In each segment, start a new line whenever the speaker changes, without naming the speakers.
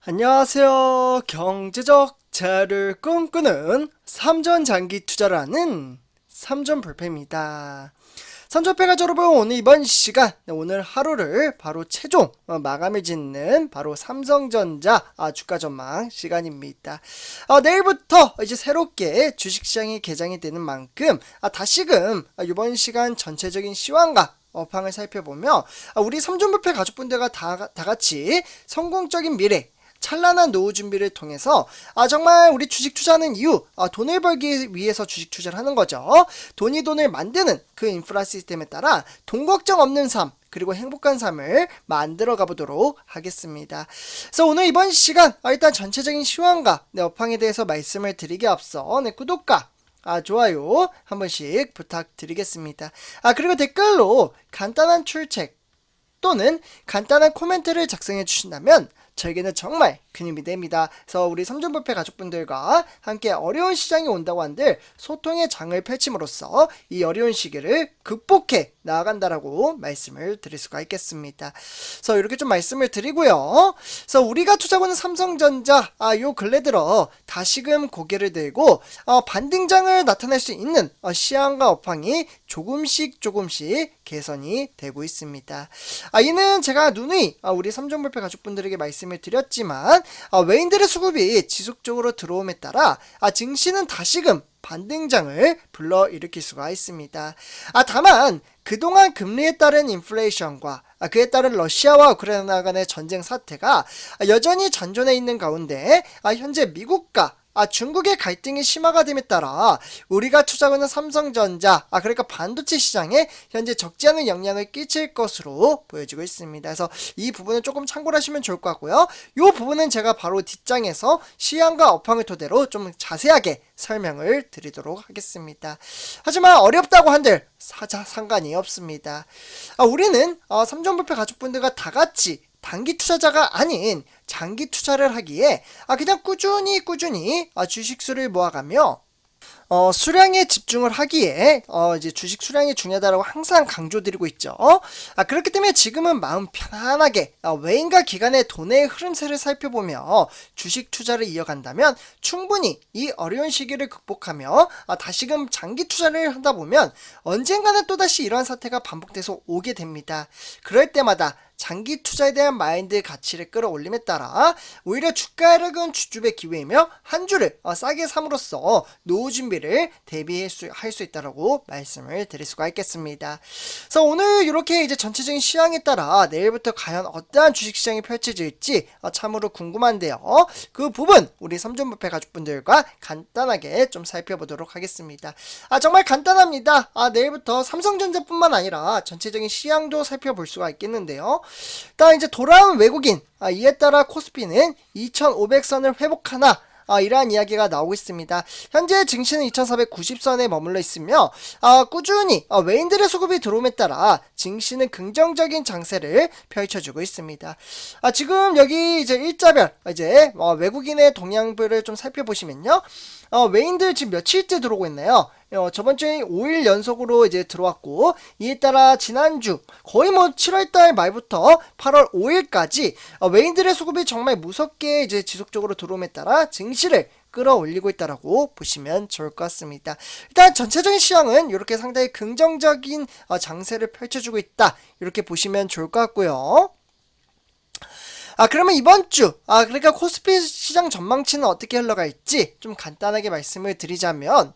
안녕하세요. 경제적 자유를 꿈꾸는 삼전장기 투자를 하는 삼전불패입니다. 삼전불패가 여러분, 오늘 이번 시간, 오늘 하루를 바로 최종 마감을 짓는 바로 삼성전자 주가 전망 시간입니다. 내일부터 이제 새롭게 주식시장이 개장이 되는 만큼 다시금 이번 시간 전체적인 시황과 업황을 살펴보며 우리 삼전불패 가족분들과 다 같이 성공적인 미래, 찬란한 노후 준비를 통해서 정말 우리 주식 투자하는 이유, 돈을 벌기 위해서 주식 투자를 하는 거죠. 돈이 돈을 만드는 그 인프라 시스템에 따라 돈 걱정 없는 삶, 그리고 행복한 삶을 만들어 가보도록 하겠습니다. 그래서 오늘 이번 시간 일단 전체적인 시황과 업황에 대해서 말씀을 드리기 앞서 구독과 좋아요 한 번씩 부탁드리겠습니다. 그리고 댓글로 간단한 출첵 또는 간단한 코멘트를 작성해 주신다면 저에게는 정말 큰 힘이 됩니다. 그래서 우리 삼전불패 가족분들과 함께 어려운 시장이 온다고 한들 소통의 장을 펼침으로써 이 어려운 시기를 극복해 나아간다라고 말씀을 드릴 수가 있겠습니다. 그래서 이렇게 좀 말씀을 드리고요. 그래서 우리가 투자하는 삼성전자 요 근래 들어 다시금 고개를 들고 반등장을 나타낼 수 있는 시황과 업황이 조금씩 개선이 되고 있습니다. 이는 제가 누누이 우리 삼전불패 가족분들에게 말씀을 드렸지만 외인들의 수급이 지속적으로 들어옴에 따라 증시는 다시금 반등장을 불러일으킬 수가 있습니다. 다만 그동안 금리에 따른 인플레이션과 그에 따른 러시아와 우크라이나 간의 전쟁 사태가 여전히 잔존해 있는 가운데 현재 미국과 중국의 갈등이 심화가 됨에 따라 우리가 투자하는 삼성전자, 그러니까 반도체 시장에 현재 적지 않은 영향을 끼칠 것으로 보여지고 있습니다. 그래서 이 부분은 조금 참고를 하시면 좋을 것 같고요. 이 부분은 제가 바로 뒷장에서 시황과 업황을 토대로 좀 자세하게 설명을 드리도록 하겠습니다. 하지만 어렵다고 한들 상관이 없습니다. 우리는 삼전불패 가족분들과 다 같이 단기 투자자가 아닌 장기 투자를 하기에 그냥 꾸준히 주식수를 모아가며 수량에 집중을 하기에 이제 주식 수량이 중요하다고 항상 강조드리고 있죠. 그렇기 때문에 지금은 마음 편안하게 외인과 기관의 돈의 흐름세를 살펴보며 주식 투자를 이어간다면 충분히 이 어려운 시기를 극복하며 다시금 장기 투자를 하다 보면 언젠가는 또다시 이러한 사태가 반복돼서 오게 됩니다. 그럴 때마다 장기 투자에 대한 마인드 가치를 끌어올림에 따라 오히려 주가 하락은 주줍의 기회이며 한 주를 싸게 삼으로써 노후 준비를 대비할 수 있다라고 말씀을 드릴 수가 있겠습니다. 그래서 오늘 이렇게 이제 전체적인 시황에 따라 내일부터 과연 어떠한 주식시장이 펼쳐질지 참으로 궁금한데요. 그 부분 우리 삼전불패 가족분들과 간단하게 좀 살펴보도록 하겠습니다. 정말 간단합니다. 내일부터 삼성전자뿐만 아니라 전체적인 시황도 살펴볼 수가 있겠는데요. 일단 이제 돌아온 외국인, 이에 따라 코스피는 2500선을 회복하나 이러한 이야기가 나오고 있습니다. 현재 증시는 2490선에 머물러 있으며 꾸준히 외인들의 수급이 들어옴에 따라 증시는 긍정적인 장세를 펼쳐주고 있습니다. 지금 여기 이제 일자별 이제 외국인의 동향별을 좀 살펴보시면요. 외인들 지금 며칠째 들어오고 있나요? 저번주에 5일 연속으로 이제 들어왔고, 이에 따라 지난주 거의 7월달 말부터 8월 5일까지 외인들의 수급이 정말 무섭게 이제 지속적으로 들어옴에 따라 증시를 끌어올리고 있다라고 보시면 좋을 것 같습니다. 일단 전체적인 시황은 이렇게 상당히 긍정적인 장세를 펼쳐주고 있다, 이렇게 보시면 좋을 것 같고요. 그러면 이번 주, 그러니까 코스피 시장 전망치는 어떻게 흘러갈지 좀 간단하게 말씀을 드리자면,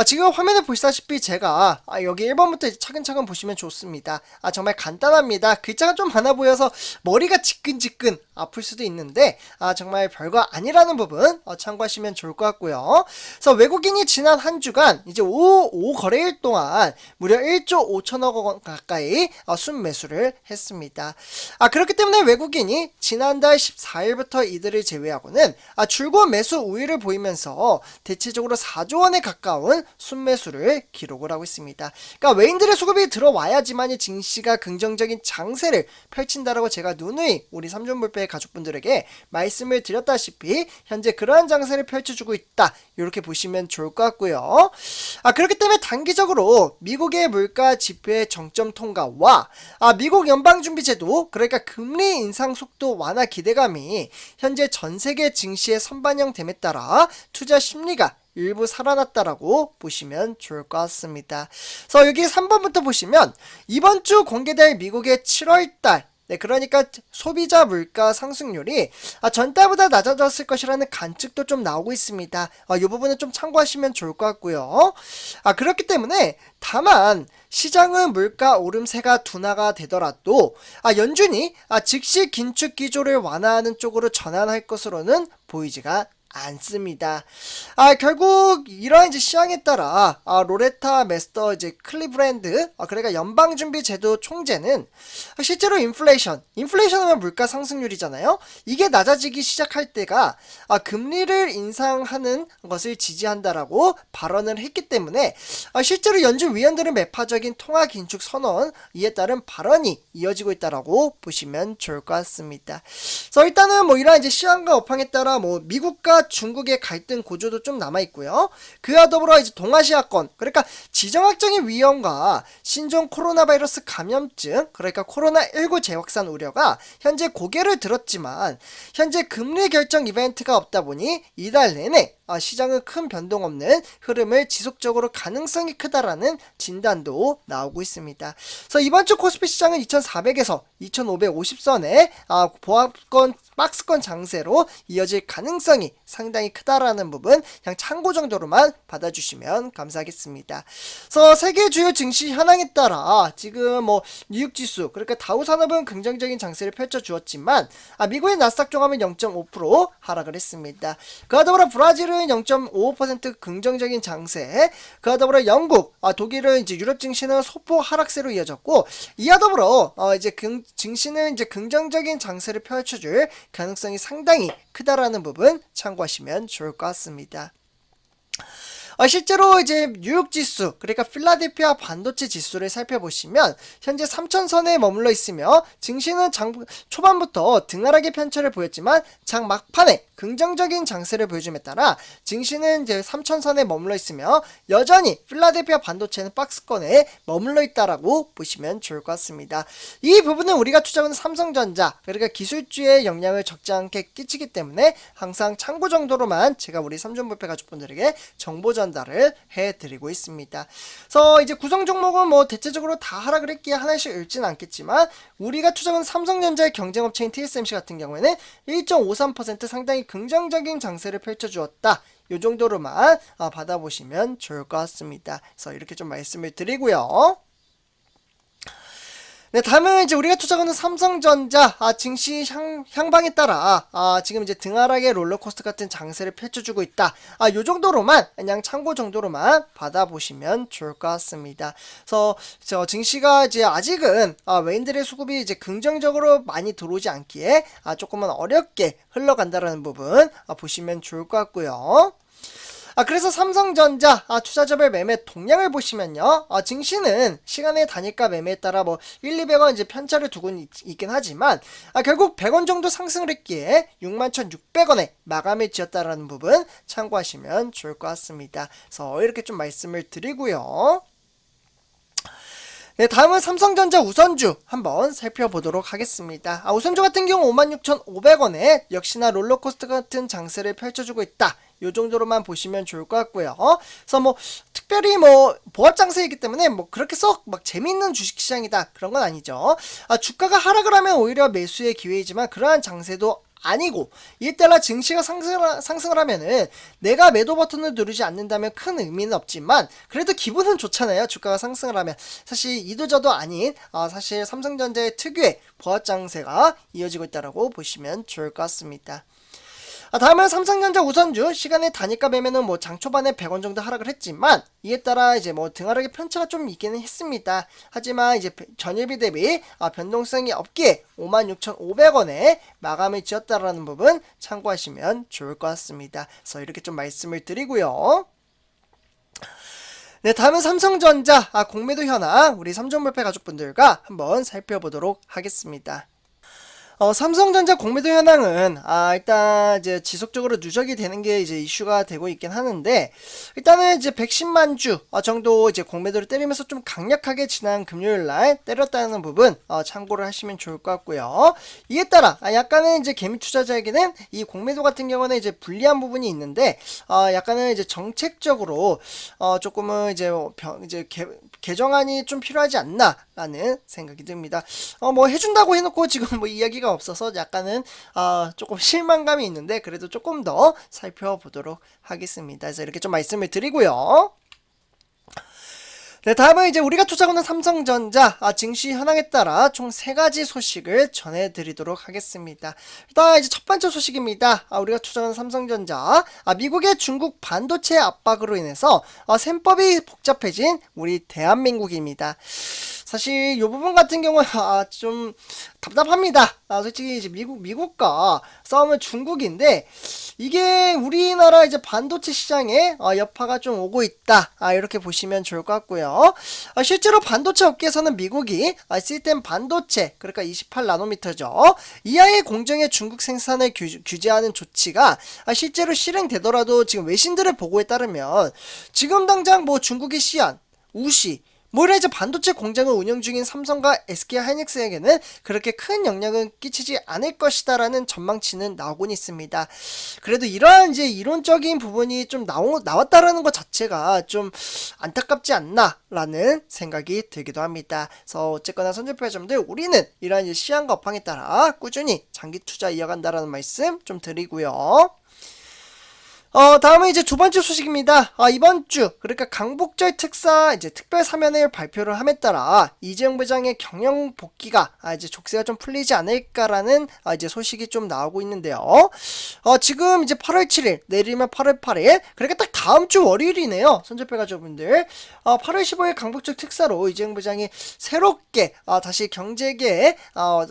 지금 화면에 보시다시피 제가, 여기 1번부터 차근차근 보시면 좋습니다. 정말 간단합니다. 글자가 좀 많아 보여서 머리가 지끈지끈 아플 수도 있는데, 정말 별거 아니라는 부분, 참고하시면 좋을 것 같고요. 그래서 외국인이 지난 한 주간, 이제 5 거래일 동안 무려 1조 5천억 원 가까이 순매수를 했습니다. 그렇기 때문에 외국인이 지난 지난달 14일부터 이들을 제외하고는 줄곧 매수 우위를 보이면서 대체적으로 4조 원에 가까운 순매수를 기록을 하고 있습니다. 그러니까 외인들의 수급이 들어와야지만 증시가 긍정적인 장세를 펼친다라고 제가 누누이 우리 삼존불패 가족분들에게 말씀을 드렸다시피 현재 그러한 장세를 펼쳐주고 있다. 이렇게 보시면 좋을 것 같고요. 그렇기 때문에 단기적으로 미국의 물가 지표의 정점 통과와 미국 연방준비제도 그러니까 금리 인상 속도 완화 기대감이 현재 전세계 증시의 선반영됨에 따라 투자 심리가 일부 살아났다라고 보시면 좋을 것 같습니다. 그래서 여기 3번부터 보시면 이번 주 공개될 미국의 7월달 그러니까 소비자 물가 상승률이 전달보다 낮아졌을 것이라는 관측도 좀 나오고 있습니다. 이 부분은 좀 참고하시면 좋을 것 같고요. 그렇기 때문에 다만 시장은 물가 오름세가 둔화가 되더라도 연준이 즉시 긴축 기조를 완화하는 쪽으로 전환할 것으로는 보이지가 않습니다. 결국 이러한 이제 시황에 따라 로레타 메스터 이제 클리브랜드 그러니까 연방준비제도 총재는 실제로 인플레이션 하면 물가 상승률이잖아요. 이게 낮아지기 시작할 때가 금리를 인상하는 것을 지지한다라고 발언을 했기 때문에 실제로 연준 위원들은 매파적인 통화 긴축 선언 이에 따른 발언이 이어지고 있다라고 보시면 좋을 것 같습니다. 그래서 일단은 뭐 이러한 이제 시황과 업황에 따라 뭐 미국과 중국의 갈등 고조도 좀 남아있고요. 그와 더불어 이제 동아시아권 그러니까 지정학적인 위험과 신종 코로나 바이러스 감염증 그러니까 코로나19 재확산 우려가 현재 고개를 들었지만 현재 금리 결정 이벤트가 없다 보니 이달 내내 시장은 큰 변동 없는 흐름을 지속적으로 가능성이 크다라는 진단도 나오고 있습니다. 그래서 이번 주 코스피 시장은 2400에서 2550선의 보합권 박스권 장세로 이어질 가능성이 상당히 크다라는 부분 그냥 참고 정도로만 받아주시면 감사하겠습니다. 그래서 세계 주요 증시 현황에 따라 지금 뭐 뉴욕 지수 그러니까 다우 산업은 긍정적인 장세를 펼쳐주었지만 미국의 나스닥 종합은 0.5% 하락을 했습니다. 그와 더불어 브라질은 0.55% 긍정적인 장세, 그와 더불어 영국, 독일은 이제 유럽 증시는 소폭 하락세로 이어졌고 이와 더불어 이제 증시는 이제 긍정적인 장세를 펼쳐줄 가능성이 상당히 크다라는 부분 참고하시면 좋을 것 같습니다. 실제로 이제 뉴욕 지수 그러니까 필라델피아 반도체 지수를 살펴보시면 현재 3000선에 머물러 있으며 증시는 장 초반부터 등하락의 편차를 보였지만 장 막판에 긍정적인 장세를 보여줌에 따라 증시는 이제 3000선에 머물러 있으며 여전히 필라델피아 반도체는 박스권에 머물러 있다라고 보시면 좋을 것 같습니다. 이 부분은 우리가 투자하는 삼성전자 그러니까 기술주의 영향을 적지 않게 끼치기 때문에 항상 참고 정도로만 제가 우리 삼존불패 가족분들에게 정보 전달을 해드리고 있습니다. 그래서 이제 구성 종목은 뭐 대체적으로 다 하락을 했기에 하나씩 읽지는 않겠지만 우리가 투자하는 삼성전자의 경쟁업체인 TSMC 같은 경우에는 1.53% 상당히 긍정적인 장세를 펼쳐주었다. 이 정도로만 받아보시면 좋을 것 같습니다. 그래서 이렇게 좀 말씀을 드리고요. 네, 다음은 이제 우리가 투자하는 삼성전자 증시 향방에 따라 지금 이제 등하락의 롤러코스터 같은 장세를 펼쳐주고 있다. 요 정도로만 그냥 참고 정도로만 받아보시면 좋을 것 같습니다. 그래서 증시가 이제 아직은 외인들의 수급이 이제 긍정적으로 많이 들어오지 않기에 조금은 어렵게 흘러간다라는 부분 보시면 좋을 것 같고요. 그래서 삼성전자 투자자별 매매 동향을 보시면요. 증시는 시간의 단일가 매매에 따라 뭐 1, 200원 이제 편차를 두고 있긴 하지만 결국 100원 정도 상승을 했기에 61,600원에 마감을 지었다라는 부분 참고하시면 좋을 것 같습니다. 그래서 이렇게 좀 말씀을 드리고요. 네, 다음은 삼성전자 우선주 한번 살펴보도록 하겠습니다. 우선주 같은 경우 56,500원에 역시나 롤러코스터 같은 장세를 펼쳐주고 있다. 요 정도로만 보시면 좋을 것 같고요. 그래서 뭐 특별히 뭐 보합 장세이기 때문에 뭐 그렇게 썩 막 재미있는 주식시장이다 그런 건 아니죠. 주가가 하락을 하면 오히려 매수의 기회이지만 그러한 장세도 아니고 이에 따라 증시가 상승을 하면은 내가 매도 버튼을 누르지 않는다면 큰 의미는 없지만 그래도 기분은 좋잖아요. 주가가 상승을 하면 사실 이도저도 아닌 사실 삼성전자의 특유의 보합 장세가 이어지고 있다라고 보시면 좋을 것 같습니다. 다음은 삼성전자 우선주 시간의 단위가 매매는 뭐 장 초반에 100원 정도 하락을 했지만 이에 따라 이제 뭐 등하락의 편차가 좀 있기는 했습니다. 하지만 이제 전일비 대비 변동성이 없기에 56,500원에 마감을 지었다라는 부분 참고하시면 좋을 것 같습니다. 그래서 이렇게 좀 말씀을 드리고요. 네, 다음은 삼성전자 공매도 현황 우리 삼성물패 가족분들과 한번 살펴보도록 하겠습니다. 삼성전자 공매도 현황은 일단 이제 지속적으로 누적이 되는 게 이제 이슈가 되고 있긴 하는데, 일단은 이제 110만 주 정도 이제 공매도를 때리면서 좀 강력하게 지난 금요일 날 때렸다는 부분 참고를 하시면 좋을 것 같고요. 이에 따라 약간은 이제 개미 투자자에게는 이 공매도 같은 경우는 이제 불리한 부분이 있는데, 약간은 이제 정책적으로 조금은 이제 개정안이 좀 필요하지 않나라는 생각이 듭니다. 뭐 해준다고 해놓고 지금 뭐 이야기가 없어서 약간은 조금 실망감이 있는데, 그래도 조금 더 살펴보도록 하겠습니다. 그래서 이렇게 좀 말씀을 드리고요. 네, 다음은 이제 우리가 투자하는 삼성전자 증시 현황에 따라 총 3가지 소식을 전해드리도록 하겠습니다. 일단 이제 첫 번째 소식입니다. 우리가 투자하는 삼성전자 미국의 중국 반도체 압박으로 인해서 셈법이 복잡해진 우리 대한민국입니다. 사실 이 부분 같은 경우는 좀 답답합니다. 솔직히 이제 미국과 싸우면 중국인데, 이게 우리나라 이제 반도체 시장에 여파가 좀 오고 있다. 이렇게 보시면 좋을 것 같고요. 실제로 반도체 업계에서는 미국이 시스템 반도체, 그러니까 28나노미터죠. 이하의 공정의 중국 생산을 규제하는 조치가 실제로 실행되더라도 지금 외신들의 보고에 따르면 지금 당장 뭐 중국의 시안, 우시, 이런 이제 반도체 공장을 운영 중인 삼성과 SK 하이닉스에게는 그렇게 큰 영향은 끼치지 않을 것이다라는 전망치는 나오곤 있습니다. 그래도 이러한 이제 이론적인 부분이 좀 나왔다라는 것 자체가 좀 안타깝지 않나라는 생각이 들기도 합니다. 그래서 어쨌거나 선제표점들 우리는 이러한 이제 시황과 업황에 따라 꾸준히 장기 투자 이어간다라는 말씀 좀 드리고요. 다음은 이제 두 번째 소식입니다. 이번 주, 그러니까 강복절 특사 이제 특별 사면을 발표를 함에 따라 이재용 부장의 경영 복귀가 이제 족쇄가 좀 풀리지 않을까라는 이제 소식이 좀 나오고 있는데요. 지금 이제 8월 7일, 내일이면 8월 8일, 그러니까 딱 다음 주 월요일이네요. 선접회 가족분들. 8월 15일 강복절 특사로 이재용 부장이 새롭게 다시 경제계에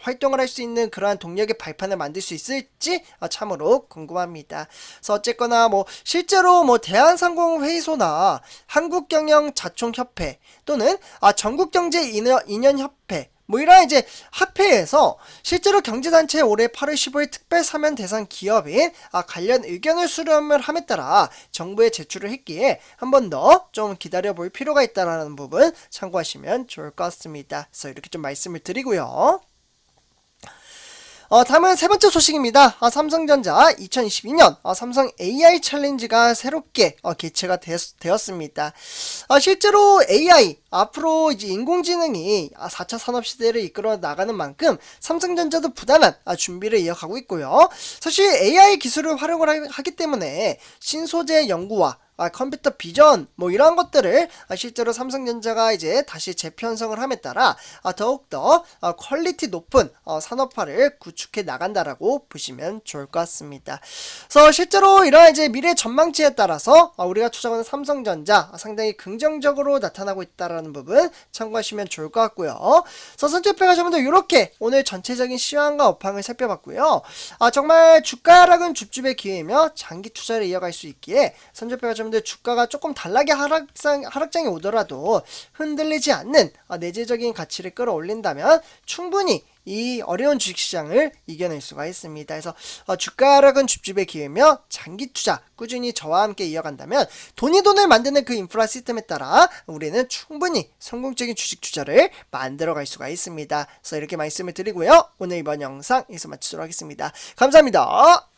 활동을 할 수 있는 그러한 동력의 발판을 만들 수 있을지 참으로 궁금합니다. 그래서 어쨌거나 뭐 실제로 뭐 대한상공회의소나 한국경영자총협회 또는 전국경제인연협회 이런 이제 합회에서 실제로 경제단체 올해 8월 15일 특별 사면 대상 기업인 관련 의견을 수렴을 함에 따라 정부에 제출을 했기에 한 번 더 좀 기다려 볼 필요가 있다라는 부분 참고하시면 좋을 것 같습니다. 그래서 이렇게 좀 말씀을 드리고요. 다음은 세 번째 소식입니다. 삼성전자 2022년 삼성 AI 챌린지가 새롭게 개최가 되었습니다. 실제로 AI 앞으로 이제 인공지능이 4차 산업시대를 이끌어 나가는 만큼 삼성전자도 부단한 준비를 이어가고 있고요. 사실 AI 기술을 활용을 하기 때문에 신소재 연구와 컴퓨터 비전 이런 것들을 실제로 삼성전자가 이제 다시 재편성을 함에 따라 더욱더 퀄리티 높은 산업화를 구축해 나간다라고 보시면 좋을 것 같습니다. 그래서 실제로 이러한 이제 미래 전망치에 따라서 우리가 투자하는 삼성전자 상당히 긍정적으로 나타나고 있다라는 부분 참고하시면 좋을 것 같고요. 그래서 선제표 가셔분들 이렇게 오늘 전체적인 시황과 업황을 살펴봤고요. 정말 주가 하락은 줍줍의 기회이며 장기 투자를 이어갈 수 있기에 선제표 가셔분들 주가가 조금 단락의 하락장이 오더라도 흔들리지 않는 내재적인 가치를 끌어올린다면 충분히 이 어려운 주식시장을 이겨낼 수가 있습니다. 그래서 주가 하락은 줍줍의 기회며 장기 투자 꾸준히 저와 함께 이어간다면 돈이 돈을 만드는 그 인프라 시스템에 따라 우리는 충분히 성공적인 주식 투자를 만들어갈 수가 있습니다. 그래서 이렇게 말씀을 드리고요. 오늘 이번 영상 여기서 마치도록 하겠습니다. 감사합니다.